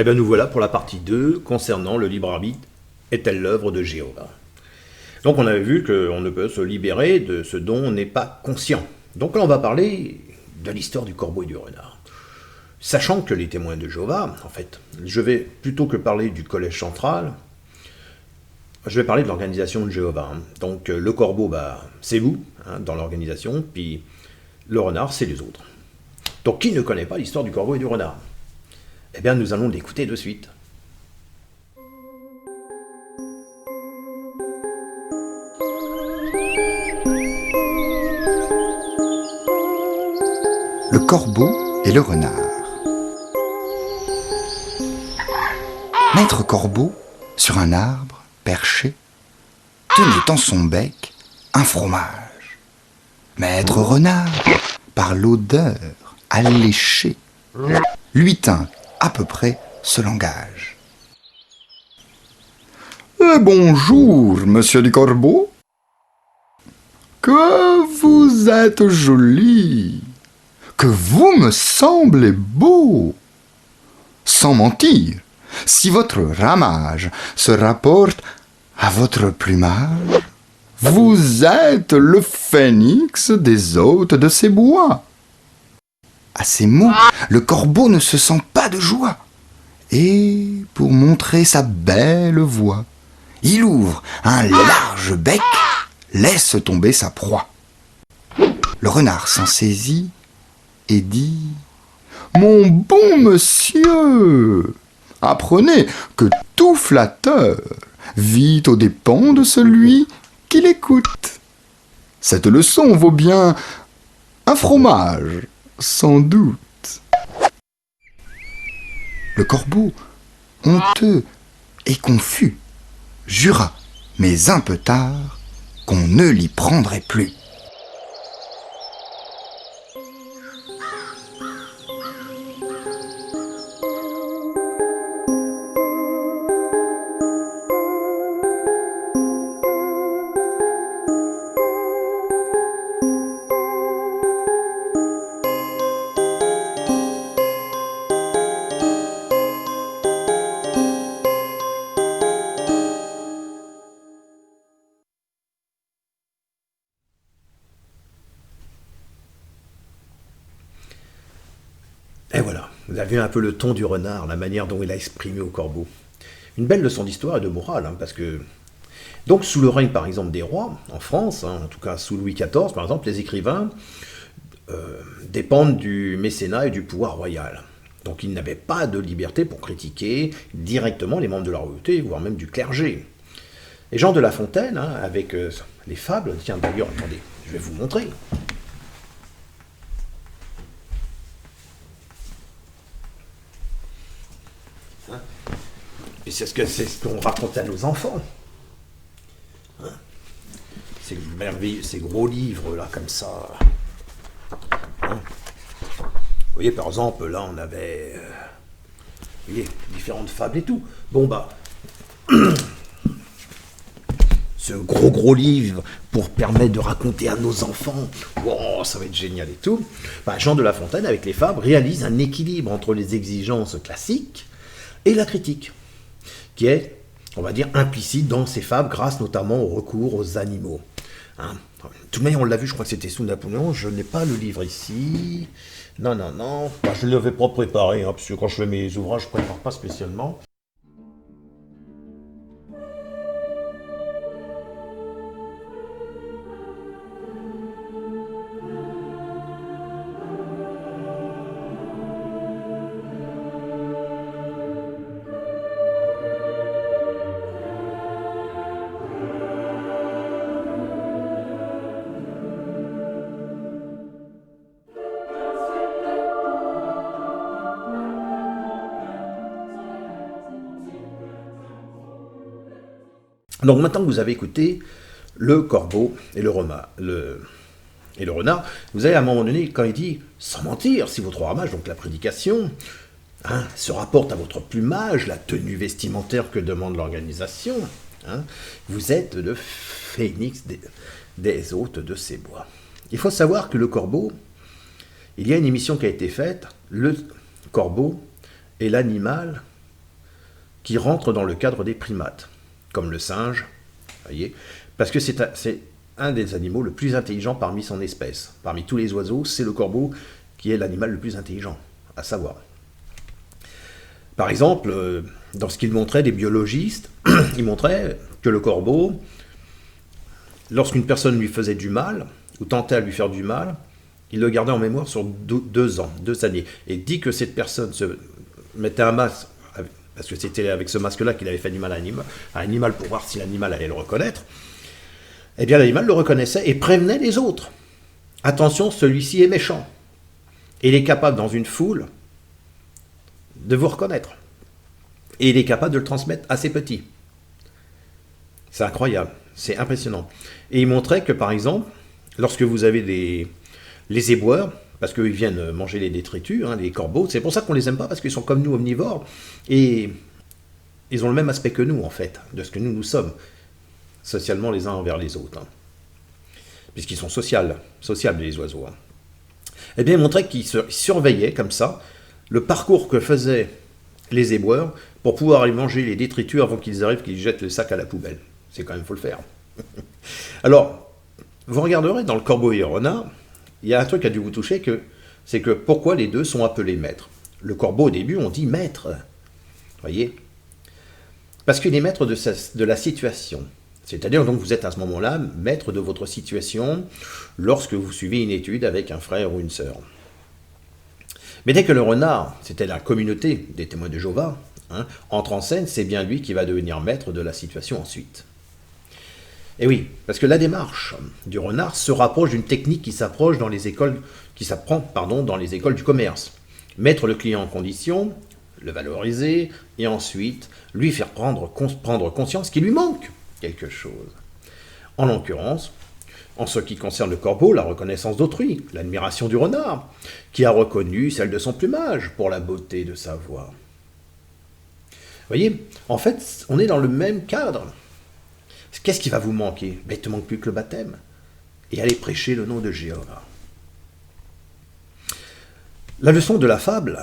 bien nous voilà pour la partie 2 concernant le libre arbitre est-elle l'œuvre de Jéhovah. Donc on avait vu qu'on ne peut se libérer de ce dont on n'est pas conscient. Donc là on va parler de l'histoire du corbeau et du renard. Sachant que les témoins de Jéhovah, en fait, je vais plutôt que parler du collège central, je vais parler de l'organisation de Jéhovah. Donc le corbeau, c'est vous, dans l'organisation, puis le renard, c'est les autres. Donc qui ne connaît pas l'histoire du corbeau et du renard? Eh bien nous allons l'écouter de suite. Le corbeau et le renard. Maître corbeau, sur un arbre, perché, tenait dans son bec un fromage. Maître renard, par l'odeur alléchée, lui tint à peu près ce langage. Bonjour, monsieur du corbeau. Que vous êtes joli, que vous me semblez beau. Sans mentir, si votre ramage se rapporte à votre plumage, vous êtes le phénix des hôtes de ces bois. À ces mots, le corbeau ne se sent pas de joie. Et, pour montrer sa belle voix, il ouvre un large bec, laisse tomber sa proie. Le renard s'en saisit et dit « Mon bon monsieur, apprenez que tout flatteur vit aux dépens de celui qui l'écoute. Cette leçon vaut bien un fromage, sans doute. » Le corbeau, honteux et confus, jura, mais un peu tard, qu'on ne l'y prendrait plus. Et voilà, vous avez vu un peu le ton du renard, la manière dont il a exprimé au corbeau. Une belle leçon d'histoire et de morale, parce que... Donc sous le règne par exemple des rois, en France, en tout cas sous Louis XIV par exemple, les écrivains dépendent du mécénat et du pouvoir royal. Donc ils n'avaient pas de liberté pour critiquer directement les membres de la royauté, voire même du clergé. Et Jean de La Fontaine, avec les fables, tiens d'ailleurs, attendez, je vais vous montrer. Et c'est ce qu'on racontait à nos enfants. Ces merveilleux, ces gros livres là comme ça. Vous voyez par exemple là on avait vous voyez, différentes fables et tout. Bon ce gros livre pour permettre de raconter à nos enfants, wow, ça va être génial et tout. Jean de La Fontaine avec les fables réalise un équilibre entre les exigences classiques et la critique, qui est, on va dire, implicite dans ces fables, grâce notamment au recours aux animaux. De toute manière, on l'a vu, je crois que c'était sous Napoléon, je n'ai pas le livre ici. Non. Je ne l'avais pas préparé, parce que quand je fais mes ouvrages, je ne prépare pas spécialement. Donc maintenant que vous avez écouté le corbeau et le renard, vous avez à un moment donné, quand il dit, sans mentir, si votre ramage, donc la prédication, se rapporte à votre plumage, la tenue vestimentaire que demande l'organisation, vous êtes le phénix des hôtes de ces bois. Il faut savoir que le corbeau, il y a une émission qui a été faite, le corbeau est l'animal qui rentre dans le cadre des primates, comme le singe, voyez, parce que c'est un des animaux le plus intelligent parmi son espèce. Parmi tous les oiseaux, c'est le corbeau qui est l'animal le plus intelligent, à savoir. Par exemple, dans ce qu'ils montraient, des biologistes, ils montraient que le corbeau, lorsqu'une personne lui faisait du mal, ou tentait à lui faire du mal, il le gardait en mémoire sur 2 ans, 2 années. Et dit que cette personne se mettait un masque, parce que c'était avec ce masque-là qu'il avait fait du mal à un animal pour voir si l'animal allait le reconnaître, eh bien l'animal le reconnaissait et prévenait les autres. Attention, celui-ci est méchant. Et il est capable, dans une foule, de vous reconnaître. Et il est capable de le transmettre à ses petits. C'est incroyable, c'est impressionnant. Et il montrait que, par exemple, lorsque vous avez les éboueurs, parce qu'ils viennent manger les détritus, les corbeaux, c'est pour ça qu'on les aime pas, parce qu'ils sont comme nous, omnivores, et ils ont le même aspect que nous, en fait, de ce que nous sommes, socialement les uns envers les autres. Puisqu'ils sont sociables, les oiseaux. Eh bien, il montrait qu'ils surveillaient, comme ça, le parcours que faisaient les éboueurs pour pouvoir aller manger les détritus avant qu'ils arrivent, qu'ils jettent le sac à la poubelle. C'est quand même, faut le faire. Alors, vous regarderez dans le corbeau et le renard, il y a un truc qui a dû vous toucher, c'est que pourquoi les deux sont appelés maîtres. Le corbeau, au début, on dit maître. Voyez ? Parce qu'il est maître de la situation. C'est-à-dire, donc, vous êtes à ce moment-là maître de votre situation lorsque vous suivez une étude avec un frère ou une sœur. Mais dès que le renard, c'était la communauté des témoins de Jéhovah, entre en scène, c'est bien lui qui va devenir maître de la situation ensuite. Et oui, parce que la démarche du renard se rapproche d'une technique qui s'apprend dans les écoles du commerce. Mettre le client en condition, le valoriser, et ensuite lui faire prendre conscience qu'il lui manque quelque chose. En l'occurrence, en ce qui concerne le corbeau, la reconnaissance d'autrui, l'admiration du renard, qui a reconnu celle de son plumage pour la beauté de sa voix. Vous voyez, en fait, on est dans le même cadre. Qu'est-ce qui va vous manquer ? Ben, il ne te manque plus que le baptême. Et aller prêcher le nom de Jéhovah. La leçon de la fable,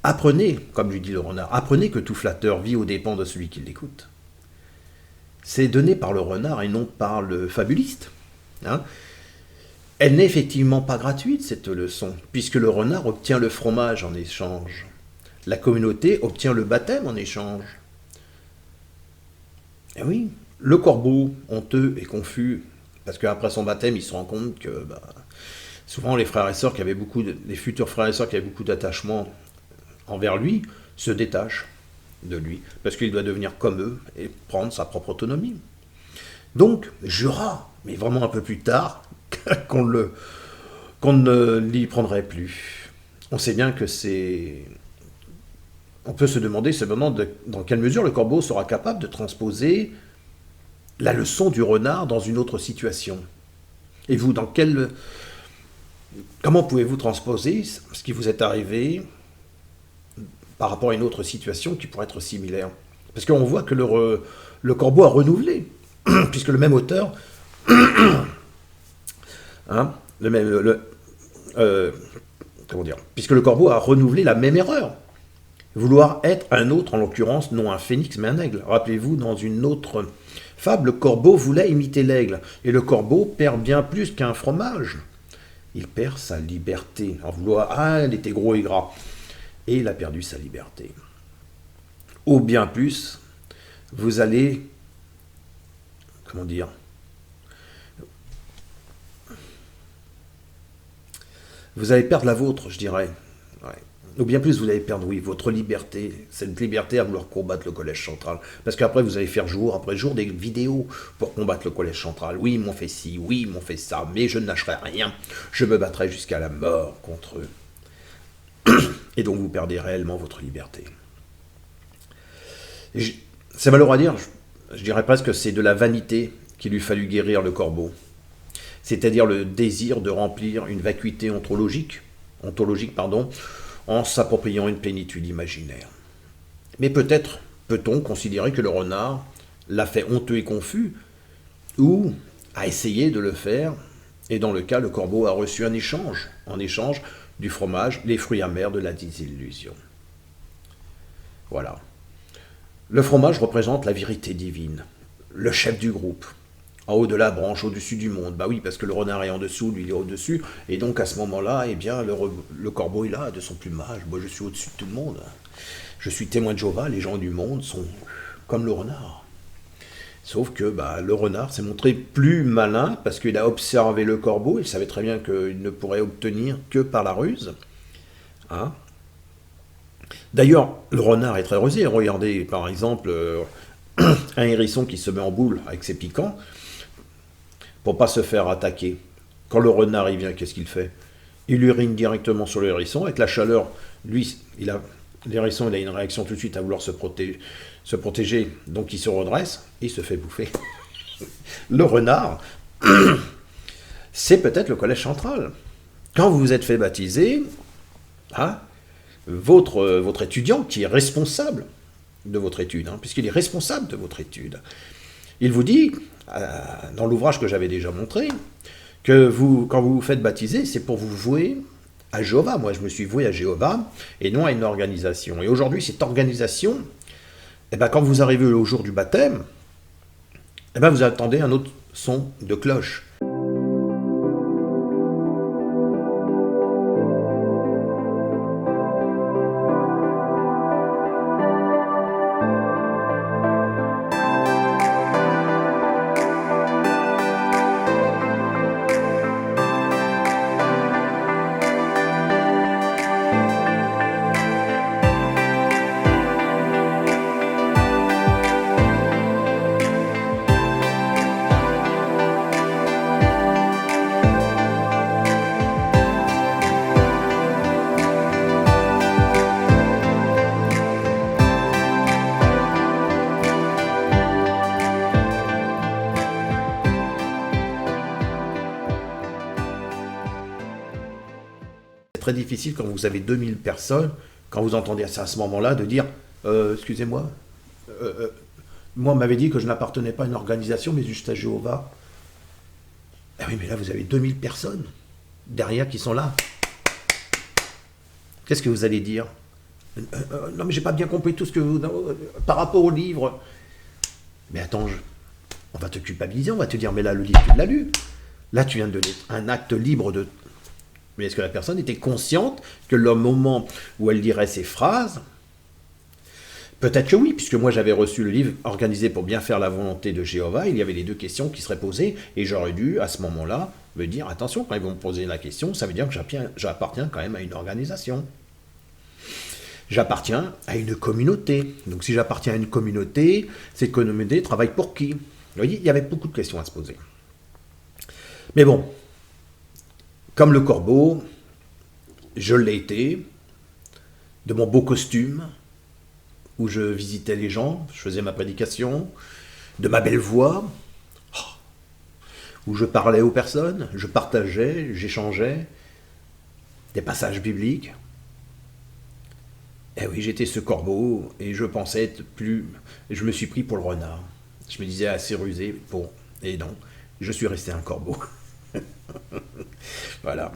apprenez, comme lui dit le renard, apprenez que tout flatteur vit aux dépens de celui qui l'écoute. C'est donné par le renard et non par le fabuliste. Elle n'est effectivement pas gratuite, cette leçon, puisque le renard obtient le fromage en échange. La communauté obtient le baptême en échange. Et oui, le corbeau, honteux et confus, parce qu'après son baptême, il se rend compte que souvent les frères et sœurs les futurs frères et sœurs qui avaient beaucoup d'attachement envers lui, se détachent de lui, parce qu'il doit devenir comme eux et prendre sa propre autonomie. Donc, jura, mais vraiment un peu plus tard, qu'on ne l'y prendrait plus. On sait bien que c'est... On peut se demander cependant dans quelle mesure le corbeau sera capable de transposer la leçon du renard dans une autre situation. Et vous, comment pouvez-vous transposer ce qui vous est arrivé par rapport à une autre situation qui pourrait être similaire ? Parce qu'on voit que le corbeau a renouvelé, puisque le même auteur, puisque le corbeau a renouvelé la même erreur. Vouloir être un autre, en l'occurrence, non un phénix, mais un aigle. Rappelez-vous, dans une autre fable, le corbeau voulait imiter l'aigle. Et le corbeau perd bien plus qu'un fromage. Il perd sa liberté. En vouloir, il était gros et gras. Et il a perdu sa liberté. Ou bien plus, vous allez, vous allez perdre la vôtre, je dirais. Ouais. Ou bien plus, vous allez perdre, votre liberté, cette liberté à vouloir combattre le collège central. Parce qu'après, vous allez faire jour après jour des vidéos pour combattre le collège central. Oui, ils m'ont fait ci, oui, ils m'ont fait ça, mais je ne lâcherai rien. Je me battrai jusqu'à la mort contre eux. Et donc, vous perdez réellement votre liberté. C'est malheureux à dire, je dirais presque que c'est de la vanité qu'il lui fallut guérir le corbeau. C'est-à-dire le désir de remplir une vacuité ontologique, en s'appropriant une plénitude imaginaire. Mais peut-être peut-on considérer que le renard l'a fait honteux et confus, ou a essayé de le faire, et dans le cas, le corbeau a reçu en échange du fromage, les fruits amers de la désillusion. Voilà. Le fromage représente la vérité divine, le chef du groupe, en haut de la branche, au-dessus du monde. Bah oui, parce que le renard est en dessous, lui il est au-dessus, et donc à ce moment-là, eh bien, le corbeau est là, de son plumage. Moi, je suis au-dessus de tout le monde. Je suis témoin de Jéhovah, les gens du monde sont comme le renard. Sauf que bah, le renard s'est montré plus malin, parce qu'il a observé le corbeau, il savait très bien qu'il ne pourrait obtenir que par la ruse. Hein. D'ailleurs, le renard est très rusé. Regardez, par exemple, un hérisson qui se met en boule avec ses piquants pour pas se faire attaquer. Quand le renard il vient, qu'est-ce qu'il fait? Il urine directement sur le hérisson. Avec la chaleur, lui, l'hérisson il a une réaction tout de suite à vouloir se protéger. Donc il se redresse et il se fait bouffer. Le renard, c'est peut-être le collège central. Quand vous vous êtes fait baptiser, hein, votre étudiant qui est responsable de votre étude, hein, puisqu'il est responsable de votre étude, il vous dit, dans l'ouvrage que j'avais déjà montré, que quand vous vous faites baptiser, c'est pour vous vouer à Jéhovah. Moi, je me suis voué à Jéhovah et non à une organisation. Et aujourd'hui, cette organisation, eh ben, quand vous arrivez au jour du baptême, eh ben, vous attendez un autre son de cloche. Très difficile quand vous avez 2000 personnes, quand vous entendez ça à ce moment-là, de dire excusez-moi, moi on m'avait dit que je n'appartenais pas à une organisation, mais juste à Jéhovah. Ah oui, mais là vous avez 2000 personnes derrière qui sont là. Qu'est-ce que vous allez dire? Non, mais j'ai pas bien compris tout ce que vous. Par rapport au livre. Mais attends, on va te culpabiliser, on va te dire, mais là le livre tu l'as lu. Là tu viens de donner un acte libre de. Mais est-ce que la personne était consciente que le moment où elle dirait ces phrases, peut-être que oui, puisque moi j'avais reçu le livre organisé pour bien faire la volonté de Jéhovah, il y avait les deux questions qui seraient posées, et j'aurais dû, à ce moment-là, me dire, attention, quand ils vont me poser la question, ça veut dire que j'appartiens quand même à une organisation. J'appartiens à une communauté. Donc si j'appartiens à une communauté, cette communauté travaille pour qui? Vous voyez, il y avait beaucoup de questions à se poser. Mais bon, comme le corbeau, je l'ai été, de mon beau costume, où je visitais les gens, je faisais ma prédication, de ma belle voix, où je parlais aux personnes, je partageais, j'échangeais des passages bibliques. Et oui, j'étais ce corbeau, et je pensais être plus... Je me suis pris pour le renard. Je me disais assez rusé pour... Et non, je suis resté un corbeau. Voilà,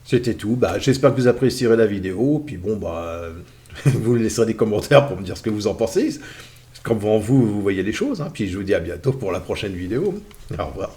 c'était tout. Bah, j'espère que vous apprécierez la vidéo. Puis bon, bah, vous laisserez des commentaires pour me dire ce que vous en pensez. Comment vous voyez les choses. Hein. Puis je vous dis à bientôt pour la prochaine vidéo. Au revoir.